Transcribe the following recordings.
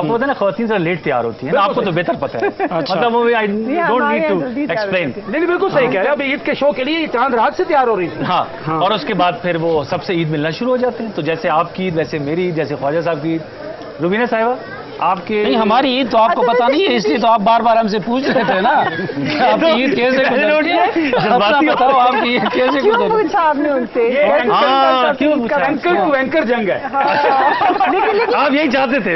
آپ کو پتا نا خواتین ذرا لیٹ تیار ہوتی ہیں نا، آپ کو تو بہتر پتا ہے، مطلب وہ I don't need to explain. نہیں بالکل صحیح کہہ رہے ہیں. اب عید کے شو کے لیے چاند رات سے تیار ہو رہی تھی. ہاں، اور اس کے بعد پھر وہ سب سے عید ملنا شروع ہو جاتے ہیں. تو جیسے آپ کی عید ویسے میری عید، جیسے خواجہ صاحب کی عید. روبینہ صاحبہ آپ کے نہیں، ہماری عید تو آپ کو پتا نہیں ہے، اس لیے تو آپ بار بار ہم سے پوچھ رہے تھے نا آپ کی عید کیسے گزرتی ہے، بتاؤ آپ کی عید کیسے گزرتی ہے. پوچھا آپ نے ان سے؟ اینکر ٹو اینکر جنگ ہے. آپ یہی چاہتے تھے.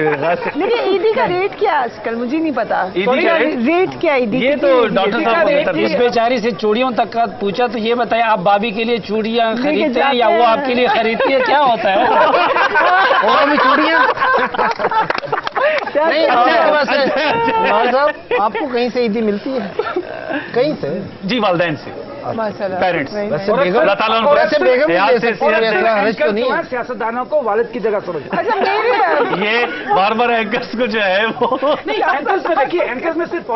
لیکن عیدی کا ریٹ کیا آج کل مجھے نہیں پتا. عیدی کا ریٹ کیا عیدی؟ یہ تو ڈاکٹر صاحب کو بہتر. اس بیچاری سے چوڑیوں تک کا پوچھا تو یہ بتایا آپ بابی کے لیے چوڑیاں خریدتے ہیں یا وہ آپ کے لیے خریدتی ہے، کیا ہوتا ہے؟ اور بھی چوڑیاں نہیں. صاحب آپ کو کہیں سے عیدی ملتی ہے؟ کہیں سے؟ جی والدین سے، پیرنٹس. اللہ تعالیٰ ان کو سیاستدانوں کو والد کی جگہ سمجھ. یہ بار بار اینکرس کو جو ہے وہ اینکرس میں دیکھیے، اینکرس میں صرف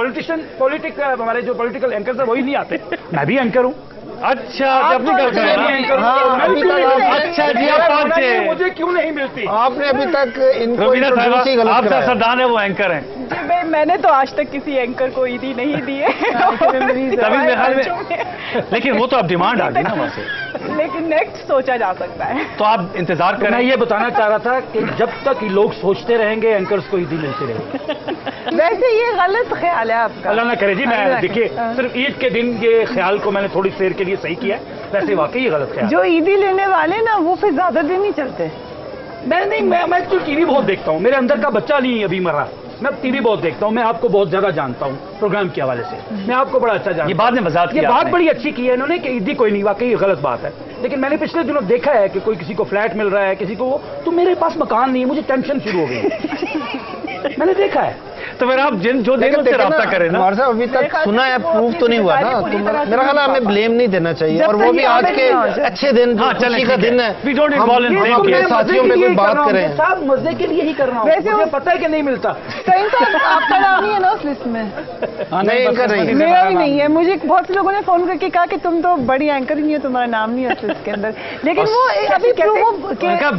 پولیٹک ہمارے جو پولیٹیکل اینکرس ہیں وہی نہیں آتے. میں بھی اینکر ہوں. اچھا اپنی گل کر رہے ہیں. اچھا جی آپ پہنچے. مجھے کیوں نہیں ملتی؟ آپ نے ابھی تک ان کو روبینہ صاحبہ غلط آپ کرایا. سردان ہے، وہ اینکر ہیں. میں نے تو آج تک کسی اینکر کو عیدی نہیں دی ہے. تبھی میرے خیال میں، لیکن وہ تو اب ڈیمانڈ آ گئی نا وہاں سے. لیکن نیکسٹ سوچا جا سکتا ہے. تو آپ انتظار میں کریں. یہ بتانا چاہ رہا تھا کہ جب تک یہ لوگ سوچتے رہیں گے اینکرس کو عیدی ملتی رہے گی. ویسے یہ غلط خیال ہے آپ کا. اللہ نہ کرے جی. میں دیکھیے صرف عید کے دن یہ خیال کو میں نے تھوڑی دیر کے لیے صحیح کیا ہے. ویسے واقعی یہ غلط خیال. جو عیدی لینے والے نا وہ پھر زیادہ دن نہیں چلتے. میں تو ٹی وی بہت دیکھتا ہوں. میرے اندر کا بچہ نہیں ابھی مرا. میں ٹی وی بہت دیکھتا ہوں. میں آپ کو بہت زیادہ جانتا ہوں پروگرام کے حوالے سے. میں آپ کو بڑا اچھا جانتا ہوں. یہ بعد میں وضاحت یہ کی بات آپ نے. بڑی اچھی کی ہے انہوں نے کہ عیدی کوئی نہیں. واقعی یہ غلط بات ہے. لیکن میں نے پچھلے دنوں دیکھا ہے کہ کوئی کسی کو فلیٹ مل رہا ہے، کسی کو وہ. تو میرے پاس مکان نہیں ہے، مجھے ٹینشن شروع ہو گئی. میں نے دیکھا ہے. تو پھر آپ جو دیں ان سے رابطہ کریں نا. ہمارے صاحب ابھی تک سنا ہے، پروف تو نہیں ہوا نا. تو میرا خیال ہے ہمیں بلیم نہیں دینا چاہیے. اور وہ بھی آج کے اچھے دن، خوشی کا دن ہے. ہم اپنے ساتھیوں پہ کوئی بات کریں. صاحب مزے کے لیے ہی کر رہا ہوں. ویسے مجھے پتہ ہے کہ نہیں ملتا. آپ کا نام نہیں ہے نا اس لسٹ میں؟ نہیں اینکر نہیں. میرا بھی نہیں ہے. مجھے بہت سے لوگوں نے فون کر کے کہا کہ تم تو بڑی اینکر ہی ہے، تمہارا نام نہیں ہے اس لسٹ کے اندر. لیکن وہ ابھی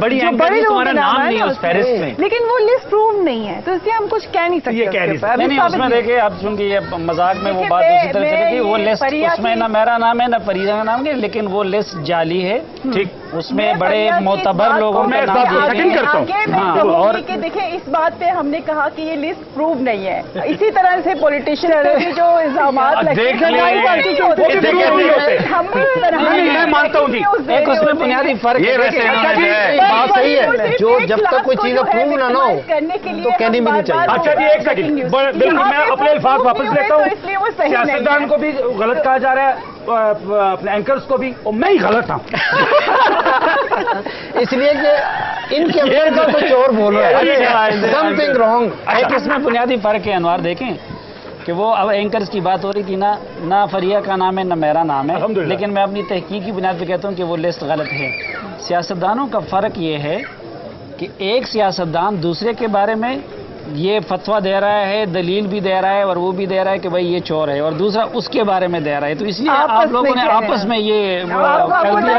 بڑی اینکر تمہارا نام نہیں ہے اس فہرست میں. لیکن وہ لسٹ پروو نہیں ہے تو اس لیے ہم کچھ کہہ نہیں سکتے. اس میں دیکھیں اب چونکہ یہ مذاق میں وہ بات اسی طرح چلے گی. وہ لسٹ اس میں نہ میرا نام ہے نہ فریدہ کا نام ہے، لیکن وہ لسٹ جعلی ہے. ٹھیک، اس میں بڑے معتبر لوگوں کا نام. اور دیکھیں اس بات پہ ہم نے کہا کہ یہ لسٹ پروو نہیں ہے. اسی طرح سے پولیٹیشین جو الزامات میں مانتا ہوں جی ایک اس میں بنیادی فرق بات صحیح ہے. جو جب تک کوئی چیز اپروو نہ ہو تو کہنی بھی نہیں چاہیے. اچھا جی ایک سیکنڈ، بالکل میں اپنے الفاظ واپس لیتا ہوں. سیاستدان کو بھی غلط کہا جا رہا ہے، اپنے اینکرز کو بھی، اور میں ہی غلط ہوں. اس لیے کہ ان کے اندر کا کچھ اور بول رہا ہے. Some thing wrong. ایک اس میں بنیادی فرق ہے انوار. دیکھیں کہ وہ اب اینکرز کی بات ہو رہی تھی، نہ فریہ کا نام ہے نہ میرا نام ہے. لیکن میں اپنی تحقیق کی بنیاد پہ کہتا ہوں کہ وہ لسٹ غلط ہے. سیاستدانوں کا فرق یہ ہے کہ ایک سیاستدان دوسرے کے بارے میں یہ فتویٰ دے رہا ہے، دلیل بھی دے رہا ہے اور وہ بھی دے رہا ہے کہ بھائی یہ چور ہے، اور دوسرا اس کے بارے میں دے رہا ہے. تو اس لیے آپ لوگوں نے آپس میں یہ کر دیا.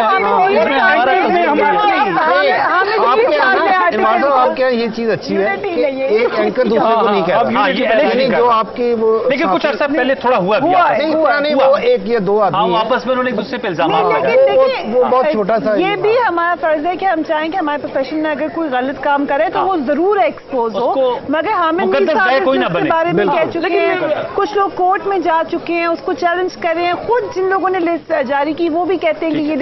آپ کیا یہ چیز اچھی ہے کہ ایک اینکر دوسرے کو نہیں کہہ رہا، جو آپ کی وہ. لیکن کچھ عرصہ پہلے تھوڑا ہوا بھی نہیں، وہ ایک یا دو آدمی آپس میں انہوں نے دوسرے پہ الزامات وہ بہت چھوٹا سا. یہ بھی ہمارا فرض ہے کہ ہم چاہیں کہ ہمارے پروفیشن میں اگر کوئی غلط کام کرے تو وہ ضرور ایکسپوز ہو. مگر حامد کے بارے میں کہہ چکے ہیں، کچھ لوگ کورٹ میں جا چکے ہیں، اس کو چیلنج کر رہے ہیں. خود جن لوگوں نے لسٹ جاری کی وہ بھی کہتے ہیں کہ یہ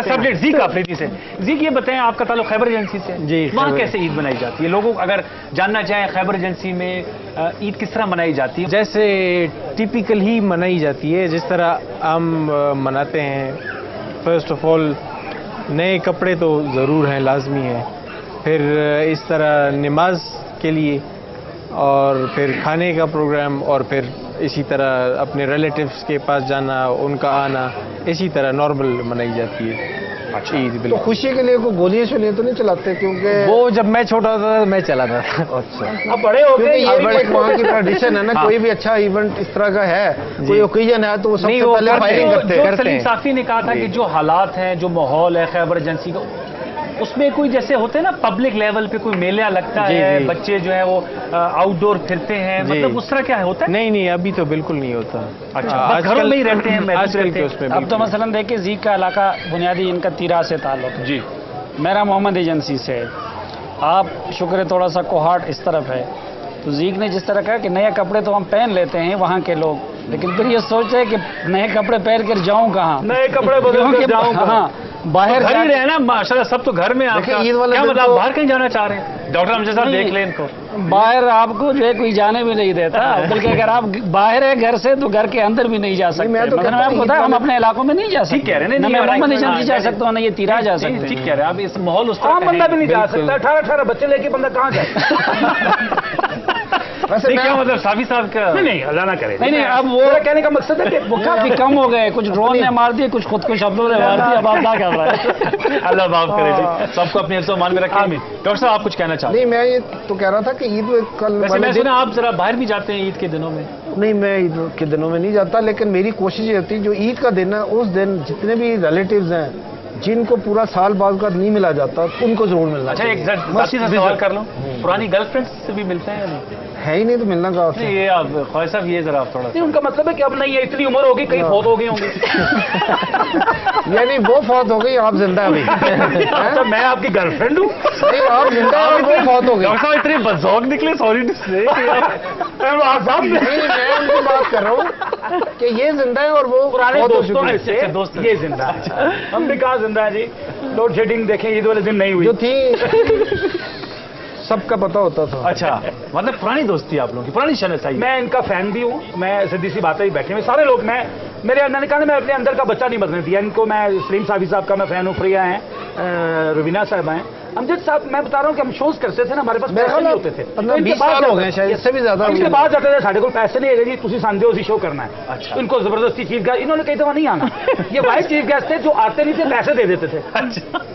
سبجیکٹ. زیک آفریدی سے، زیک یہ بتائیں آپ کا تعلق خیبر ایجنسی سے. جی، وہاں کیسے عید منائی جاتی ہے؟ لوگوں اگر جاننا چاہیں خیبر ایجنسی میں عید کس طرح منائی جاتی ہے؟ جیسے ٹیپیکل ہی منائی جاتی ہے جس طرح ہم مناتے ہیں. فرسٹ آف آل نئے کپڑے تو ضرور ہیں، لازمی ہیں. پھر اس طرح نماز کے لیے، اور پھر کھانے کا پروگرام، اور پھر اسی طرح اپنے ریلیٹیوز کے پاس جانا، ان کا آنا، اسی طرح نارمل منائی جاتی ہے عید. تو بالکل. خوشی کے لیے کوئی گولیاں شولیاں تو نہیں چلاتے؟ کیونکہ وہ جب میں چھوٹا تھا میں چلاتا تھا. اچھا، اب بڑے ہو گئے. یہ بھی ایک وہاں کی ٹریڈیشن ہے نا. کوئی بھی اچھا ایونٹ اس طرح کا ہے، کوئی اوکیزن ہے تو وہ سب سے پہلے فائرنگ کرتے ہیں. سلیم صافی نے کہا تھا کہ جو حالات ہیں، جو ماحول ہے خیبر ایجنسی کا، اس میں کوئی جیسے ہوتے ہیں نا پبلک لیول پہ کوئی میلہ لگتا ہے, بچے جو ہے وہ آؤٹ ڈور پھرتے ہیں, مطلب اس طرح کیا ہوتا ہے؟ نہیں, ابھی تو بالکل نہیں ہوتا. اچھا, گھروں میں ہی رہتے ہیں. اب تو مثلاً دیکھیں زیگ کا علاقہ بنیادی ان کا تیرا سے تعلق ہے. جی, میرا محمد ایجنسی سے, آپ شکر ہے تھوڑا سا کوہاٹ اس طرف ہے. تو زیگ نے جس طرح کہا کہ نئے کپڑے تو ہم پہن لیتے ہیں وہاں کے لوگ, لیکن پھر یہ سوچے کہ نئے کپڑے پہن کر جاؤں کہاں, نئے کپڑے بدل کر جاؤں کہاں, باہر گھر ہی رہنا ماشاءاللہ, سب تو گھر میں. آپ کیا مطلب باہر کہیں جانا چاہ رہے ہیں؟ ڈاکٹر امجد صاحب دیکھ لیں ان کو, باہر آپ کو جو ہے کوئی جانے بھی نہیں دیتا, بلکہ اگر آپ باہر ہے گھر سے تو گھر کے اندر بھی نہیں جا سکتے. میں آپ کو بتا, ہم اپنے علاقوں میں نہیں جا سکتے. کہہ رہے ہیں نہ میں محمد ایجنسی جا سکتا ہوں, نہ یہ تیرا جا سکتے ہیں. ٹھیک کہہ رہے ہیں آپ, اس ماحول اس طرح بندہ بھی نہیں جا سکتا. 18 بچے لے کے بندہ کہاں جائے؟ ویسے کیا مطلب صافی صاحب کا نہیں اللہ نہ کرے. نہیں, اب وہ کہنے کا مقصد ہے کہ وہ کافی کم ہو گئے, کچھ ڈرون نے مار دیے, کچھ خود کو شبدوں نے مار دیا. اب آپ کیا کر رہا ہے؟ اللہ معاف کرے جی, سب کو اپنے حفظ و امان میں رکھیں. ڈاکٹر صاحب آپ کچھ کہنا چاہتے ہیں؟ نہیں, میں یہ تو کہہ رہا تھا کہ عید کل میں سنا آپ ذرا باہر بھی جاتے ہیں عید کے دنوں میں. نہیں, میں عید کے دنوں میں نہیں جاتا, لیکن میری کوشش یہ ہوتی ہے جو عید کا دن ہے اس دن جتنے بھی ریلیٹیوز ہیں جن کو پورا سال بعد کا نہیں ملا جاتا ان کو ضرور ملنا. اچھا, ایک سوال کر لوں, پرانی گرل فرینڈ سے بھی ملتے ہیں یا نہیں؟ ہے ہی نہیں تو ملنا کا. یہ آپ خواجہ صاحب یہ ذرا تھوڑا ان کا مطلب ہے کہ اب نہیں ہے, اتنی عمر ہوگی, کہیں فوت ہو گئی ہوں گی. یعنی وہ فوت ہو گئی, آپ زندہ ابھی. میں آپ کی گرل فرینڈ ہوں. نہیں, آپ زندہ اور وہ فوت ہو گئی. ڈاکٹر صاحب اتنے بدذوق نکلے, سوری. میں ان کی بات کر رہا ہوں کہ یہ زندہ ہے اور وہ پرانے دوست یہ زندہ. ہم نے کہا زندہ ہے جی. لوڈ شیڈنگ دیکھیں عید والے دن نہیں ہوئی جو تھی, سب کا پتہ ہوتا تھا. اچھا, مطلب پرانی دوستی آپ لوگوں کی, پرانی شناخت. میں ان کا فین بھی ہوں. میں سیدھی سی بات ہے, بیٹھے ہوئے سارے لوگ, میرے اندر نے کہا میں اپنے اندر کا بچہ نہیں بدلنے دیا ان کو. میں سلیم صافی صاحب کا میں فین ہوں, پریا ہیں, روبینہ صاحب ہیں, امجد صاحب. میں بتا رہا ہوں کہ ہم شوز کرتے تھے نا, ہمارے پاس پیسے نہیں ہوتے تھے. 20 سال ہو گئے شاید, اس سے بھی زیادہ. اس کے بعد جاتے تھے, ساڑھے کو پیسے نہیں ہے جی, تھی سانجے اسی شو کرنا ہے. اچھا, ان کو زبردستی چیف گیسٹ, انہوں نے کئی دفعہ نہیں آنا. یہ وائس چیف گیسٹ تھے جو آتے نہیں تھے, پیسے دے دیتے تھے.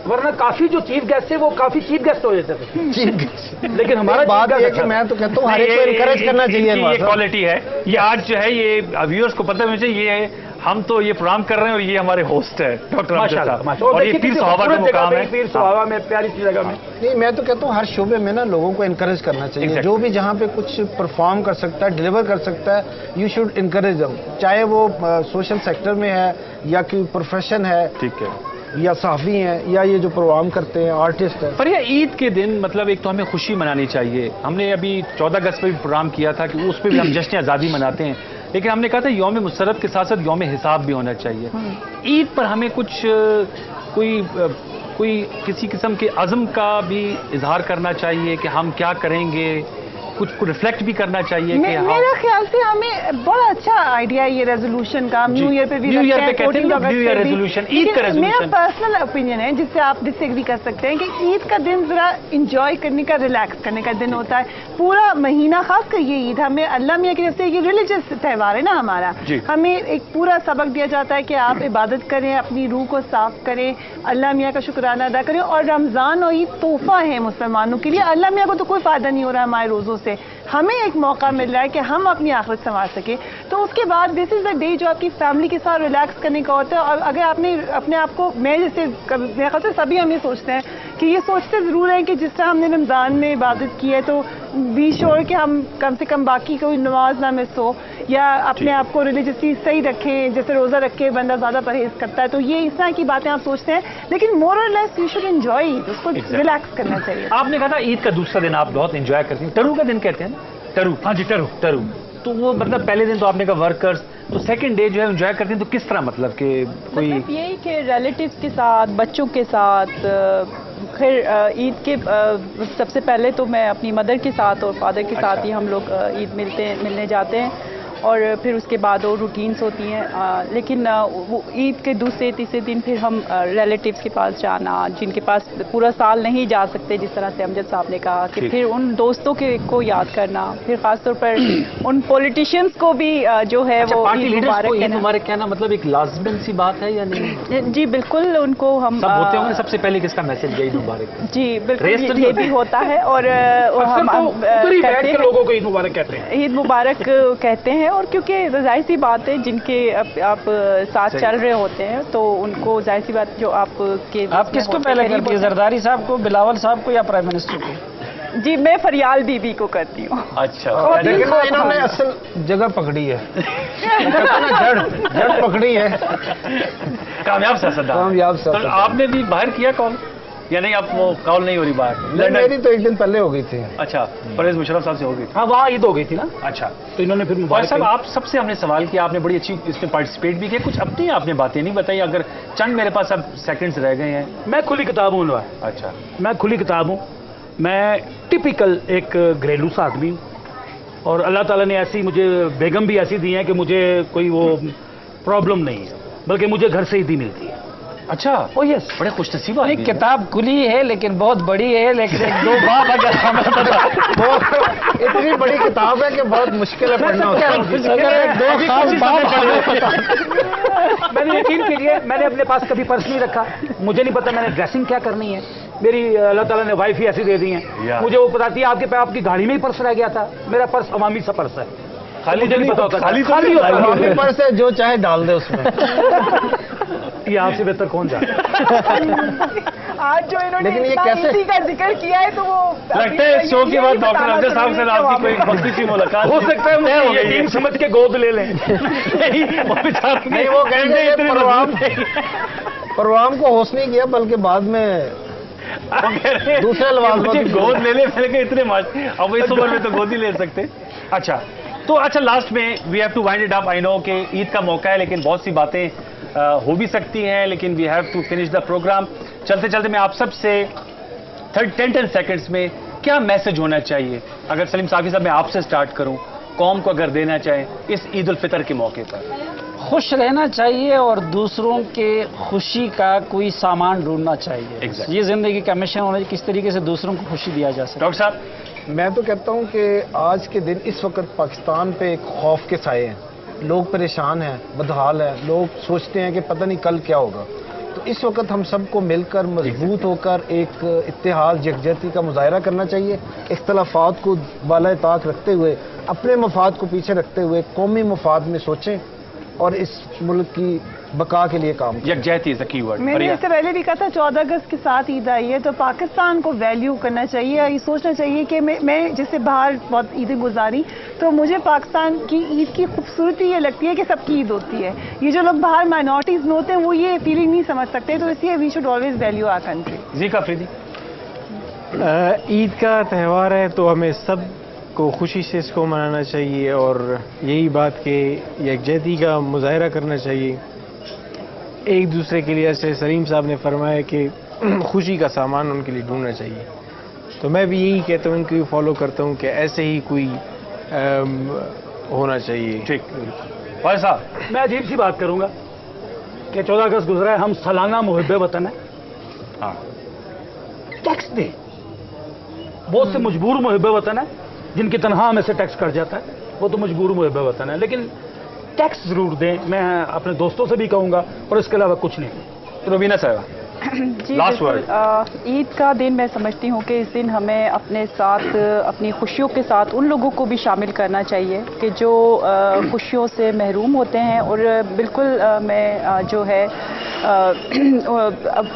ورنہ کافی جو چیف گیسٹ تھے وہ کافی چیف گیسٹ ہو جاتے تھے. لیکن ہمارا بات یہ ہے کہ میں تو کہتا ہوں ہر ایک کو انکریج کرنا چاہیے. یہ کوالٹی ہے, یہ آج جو ہے یہ ویورز کو پتہ ہونا چاہیے. یہ ہم تو یہ پروگرام کر رہے ہیں اور یہ ہمارے ہوسٹ ہے ڈاکٹر امجد صاحب, اور یہ پیر صحابہ کا مقام ہے. پیر صحابہ میں پیاری سی جگہ میں. نہیں, میں تو کہتا ہوں ہر شعبے میں نا لوگوں کو انکریج کرنا چاہیے. جو بھی جہاں پہ کچھ پرفارم کر سکتا ہے, ڈیلیور کر سکتا ہے, یو شوڈ انکریج دم, چاہے وہ سوشل سیکٹر میں ہے یا کوئی پروفیشن ہے. ٹھیک ہے, یا صحافی ہیں یا یہ جو پروگرام کرتے ہیں آرٹسٹ ہیں. پر یہ عید کے دن مطلب ایک تو ہمیں خوشی منانی چاہیے. ہم نے ابھی 14 اگست پہ بھی پروگرام کیا تھا کہ اس پہ بھی ہم جشن آزادی مناتے ہیں, لیکن ہم نے کہا تھا یوم مسرت کے ساتھ ساتھ یوم حساب بھی ہونا چاہیے. عید پر ہمیں کچھ کوئی کسی قسم کے عزم کا بھی اظہار کرنا چاہیے کہ ہم کیا کریں گے, کچھ ریفلیکٹ بھی کرنا چاہیے. کہ میرا خیال سے ہمیں بڑا اچھا آئیڈیا ہے یہ ریزولوشن کا. نیو ایئر پہ بھی ریزولوشن, عید کا ریزولوشن میرا پرسنل اوپینین ہے جس سے آپ ڈس ایگری کر سکتے ہیں کہ عید کا دن ذرا انجوائے کرنے کا, ریلیکس کرنے کا دن ہوتا ہے. پورا مہینہ خاص کر یہ عید ہمیں اللہ میاں کی طرف سے, یہ ریلیجس تہوار ہے نا ہمارا, ہمیں ایک پورا سبق دیا جاتا ہے کہ آپ عبادت کریں, اپنی روح کو صاف کریں, اللہ میاں کا شکرانہ ادا کریں. اور رمضان اور عید تحفہ ہے مسلمانوں کے لیے. اللہ میاں کو تو کوئی فائدہ نہیں ہو رہا ہمارے روزوں سے, ہمیں ایک موقع مل رہا ہے کہ ہم اپنی آخرت سنوار سکیں. تو اس کے بعد دس از دا ڈے جو آپ کی فیملی کے ساتھ ریلیکس کرنے کا ہوتا ہے. اور اگر آپ نے اپنے آپ کو, میں جیسے میرے خیال سے سبھی ہم یہ سوچتے ہیں کہ یہ سوچتے ضرور ہیں کہ جس طرح ہم نے رمضان میں عبادت کی ہے تو بی شور کہ ہم کم سے کم باقی کوئی نماز نہ مس ہو, یا اپنے آپ کو ریلیجسلی صحیح رکھیں, جیسے روزہ رکھ کے بندہ زیادہ پرہیز کرتا ہے. تو یہ اس طرح کی باتیں آپ سوچتے ہیں, لیکن مور اور لیس یو شوڈ انجوائے, اس کو ریلیکس کرنا چاہیے. آپ نے کہا تھا عید کا دوسرا دن آپ بہت انجوائے کرتی ہیں, ٹرو کا دن کہتے ہیں نا, ٹرو. ہاں جی, ٹرو. تو وہ مطلب پہلے دن تو آپ نے کہا ورکرز, تو سیکنڈ ڈے جو ہے انجوائے کرتے ہیں تو کس طرح, مطلب کہ کوئی مطلب یہی کہ ریلیٹیوز کے ساتھ, بچوں کے ساتھ. خیر عید کے سب سے پہلے تو میں اپنی مدر کے ساتھ اور فادر کے ساتھ ہی ہم لوگ عید ملنے جاتے ہیں, اور پھر اس کے بعد اور روٹینز ہوتی ہیں. لیکن وہ عید کے دوسرے تیسرے دن پھر ہم ریلیٹیوز کے پاس جانا, جن کے پاس پورا سال نہیں جا سکتے, جس طرح سے امجد صاحب نے کہا, کہ پھر ان دوستوں کو یاد کرنا, پھر خاص طور پر ان پولیٹیشینز کو بھی جو ہے وہ عید مبارک کہنا مطلب ایک لازمن سی بات ہے یا نہیں؟ جی بالکل, ان کو ہم سب ہوتے ہوں گے. سب سے پہلے کس کا میسج ہے عید مبارک؟ جی بالکل یہ بھی ہوتا ہے, اور لوگوں کو عید مبارک کہتے ہیں. عید مبارک کہتے ہیں, اور کیونکہ ظاہر سی بات ہے جن کے آپ ساتھ چل رہے ہوتے ہیں تو ان کو ظاہر سی بات جو آپ کس کو پہلے کرتی ہے، زرداری صاحب کو، بلاول صاحب کو، یا پرائم منسٹر کو؟ جی میں فریال بی بی کو کرتی ہوں. اچھا لیکن انہوں نے اصل جگہ پکڑی ہے، جڑ پکڑی ہے. کامیاب سیاستدان. کامیاب سیاستدان. تو آپ نے بھی باہر کیا کال یا نہیں؟ آپ وہ کال نہیں ہو رہی باہر؟ میری تو ایک دن پہلے ہو گئی تھی. اچھا، پرویز مشرف صاحب سے ہو گئی تھی. ہاں وہاں عید ہو گئی تھی نا. اچھا، تو انہوں نے پھر بھائی صاحب آپ سب سے ہم نے سوال کیا، آپ نے بڑی اچھی اس میں پارٹیسپیٹ بھی کیا، کچھ اپنی آپ نے باتیں نہیں بتائی. اگر چند میرے پاس اب سیکنڈز رہ گئے ہیں. میں کھلی کتاب ہوں. اچھا، میں کھلی کتاب ہوں. میں ٹپیکل ایک گھریلو سا آدمی ہوں، اور اللہ تعالیٰ نے ایسی مجھے بیگم بھی ایسی دی ہیں کہ مجھے کوئی وہ پرابلم نہیں ہے، بلکہ مجھے گھر سے ہی دی ملتی ہے. اچھا، او یس، بڑے خوش نصیب آدمی ہیں. کتاب کھلی ہے لیکن بہت بڑی ہے، لیکن ایک دو باب اگر ہمیں اتنی بڑی کتاب ہے کہ بہت مشکل ہے پڑھنا. میں نے یقین کیجیے میں نے اپنے پاس کبھی پرس نہیں رکھا. مجھے نہیں پتا میں نے ڈریسنگ کیا کرنی ہے. میری اللہ تعالیٰ نے وائف ہی ایسی دے دی ہیں، مجھے وہ بتاتی ہے آپ کی گاڑی میں ہی پرس رہ گیا تھا. میرا پرس عوامی سا پرس ہے، خالی نہیں پتا ہوتا، خالی عوامی پرس ہے، جو چاہے ڈال دے اس میں. یہ آپ سے بہتر کون جاتا. آج جو انہوں نے لیکن یہ کیسے اسی کا ذکر کیا ہے تو وہ لگتا ہے شو کے بعد ڈاکٹر امجد صاحب سے آپ کی کوئی بختی سی ملاقات ہو سکتا ہے مجھے یتیم سمجھ کے گود لے لیں. نہیں، وہ کہیں گے پروام کو ہوش نہیں کیا، بلکہ بعد میں دوسرے لوازمات کی گود لے لیں. میں نے کہا اتنے اب اس عمر میں تو گود ہی لے سکتے. اچھا تو لاسٹ میں we have to wind it up. I know کہ عید کا موقع ہے لیکن بہت سی باتیں ہو بھی سکتی ہیں، لیکن we have to finish the programme. چلتے چلتے میں آپ سب سے 10 سیکنڈز میں کیا میسج ہونا چاہیے، اگر سلیم صافی صاحب میں آپ سے سٹارٹ کروں، قوم کو اگر دینا چاہیں اس عید الفطر کے موقع پر؟ خوش رہنا چاہیے اور دوسروں کے خوشی کا کوئی سامان ڈھونڈنا چاہیے. یہ زندگی کا مشن ہونا چاہیے، کس طریقے سے دوسروں کو خوشی دیا جا سکے. ڈاکٹر صاحب؟ میں تو کہتا ہوں کہ آج کے دن اس وقت پاکستان پہ ایک خوف کے سائے ہیں. لوگ پریشان ہیں، بدحال ہیں، لوگ سوچتے ہیں کہ پتہ نہیں کل کیا ہوگا. تو اس وقت ہم سب کو مل کر مضبوط ہو کر ایک اتحاد یکجہتی کا مظاہرہ کرنا چاہیے. اختلافات کو بالائے طاق رکھتے ہوئے، اپنے مفاد کو پیچھے رکھتے ہوئے قومی مفاد میں سوچیں اور اس ملک کی بقا کے لیے کام کریں. یکجہتی از اے کی ورڈ. میں نے اس سے پہلے بھی کہا تھا 14 اگست کے ساتھ عید آئی ہے تو پاکستان کو ویلیو کرنا چاہیے. یہ سوچنا چاہیے کہ میں جیسے باہر بہت عیدیں گزاری تو مجھے پاکستان کی عید کی خوبصورتی یہ لگتی ہے کہ سب کی عید ہوتی ہے. یہ جو لوگ باہر مائنورٹیز میں ہوتے ہیں وہ یہ فیلنگ نہیں سمجھ سکتے، تو اس لیے we should always value our country. Zeeka Faridi? Eid کا تہوار ہے تو ہمیں سب کو خوشی سے اس کو منانا چاہیے اور یہی بات کہ یکجہتی کا مظاہرہ کرنا چاہیے ایک دوسرے کے لیے. ایسے سلیم صاحب نے فرمایا کہ خوشی کا سامان ان کے لیے ڈھونڈنا چاہیے، تو میں بھی یہی کہتا ہوں، ان کو فالو کرتا ہوں کہ ایسے ہی کوئی ہونا چاہیے. ٹھیک. بھائی صاحب؟ میں عجیب سی بات کروں گا کہ 14 اگست گزرا ہے، ہم سالانہ محب وطن ہیں. ہاں، ٹیکس دیں. بہت سے مجبور محب وطن ہیں جن کی تنخواہ میں سے ٹیکس کٹ جاتا ہے، وہ تو مجبور محب وطن ہے، لیکن ٹیکس ضرور دیں. میں اپنے دوستوں سے بھی کہوں گا اور اس کے علاوہ کچھ نہیں. روبینہ صاحبہ؟ جی بالکل. عید کا دن میں سمجھتی ہوں کہ اس دن ہمیں اپنے ساتھ اپنی خوشیوں کے ساتھ ان لوگوں کو بھی شامل کرنا چاہیے کہ جو خوشیوں سے محروم ہوتے ہیں. اور بالکل میں جو ہے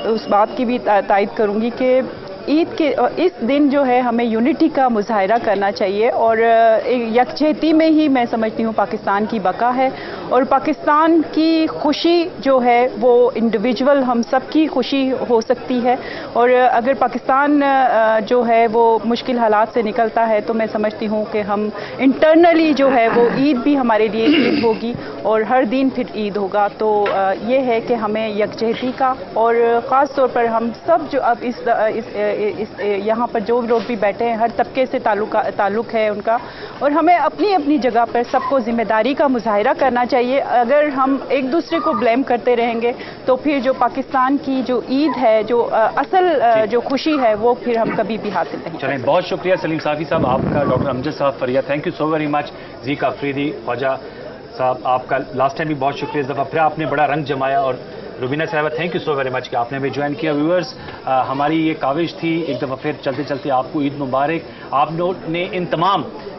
اس بات کی بھی تائید کروں گی کہ عید کے اس دن جو ہے ہمیں یونٹی کا مظاہرہ کرنا چاہیے اور یکجہتی میں ہی میں سمجھتی ہوں پاکستان کی بقا ہے. اور پاکستان کی خوشی جو ہے وہ انڈیویجول ہم سب کی خوشی ہو سکتی ہے. اور اگر پاکستان جو ہے وہ مشکل حالات سے نکلتا ہے تو میں سمجھتی ہوں کہ ہم انٹرنلی جو ہے وہ عید بھی ہمارے لیے عید ہوگی اور ہر دن پھر عید ہوگا. تو یہ ہے کہ ہمیں یکجہتی کا اور خاص طور پر ہم سب جو اب یہاں پر جو لوگ بھی بیٹھے ہیں ہر طبقے سے تعلق ہے ان کا، اور ہمیں اپنی اپنی جگہ پر سب کو ذمہ داری کا مظاہرہ کرنا چاہیے. اگر ہم ایک دوسرے کو بلیم کرتے رہیں گے تو پھر جو پاکستان کی جو عید ہے، جو اصل جو خوشی ہے، وہ پھر ہم کبھی بھی حاصل نہیں. چلیں، بہت شکریہ سلیم صافی صاحب آپ کا، ڈاکٹر امجد صاحب فریہ، thank you so very much. Zeeka Faridi, Khwaja صاحب آپ کا لاسٹ ٹائم بھی بہت شکریہ، اس دفعہ پھر آپ نے بڑا رنگ جمایا. اور روبینہ صاحبہ تھینک یو سو ویری مچ کہ آپ نے بھی جوائن کیا. ویورز، ہماری یہ کاوش تھی ایک دفعہ پھر چلتے چلتے آپ کو عید مبارک. آپ نے ان تمام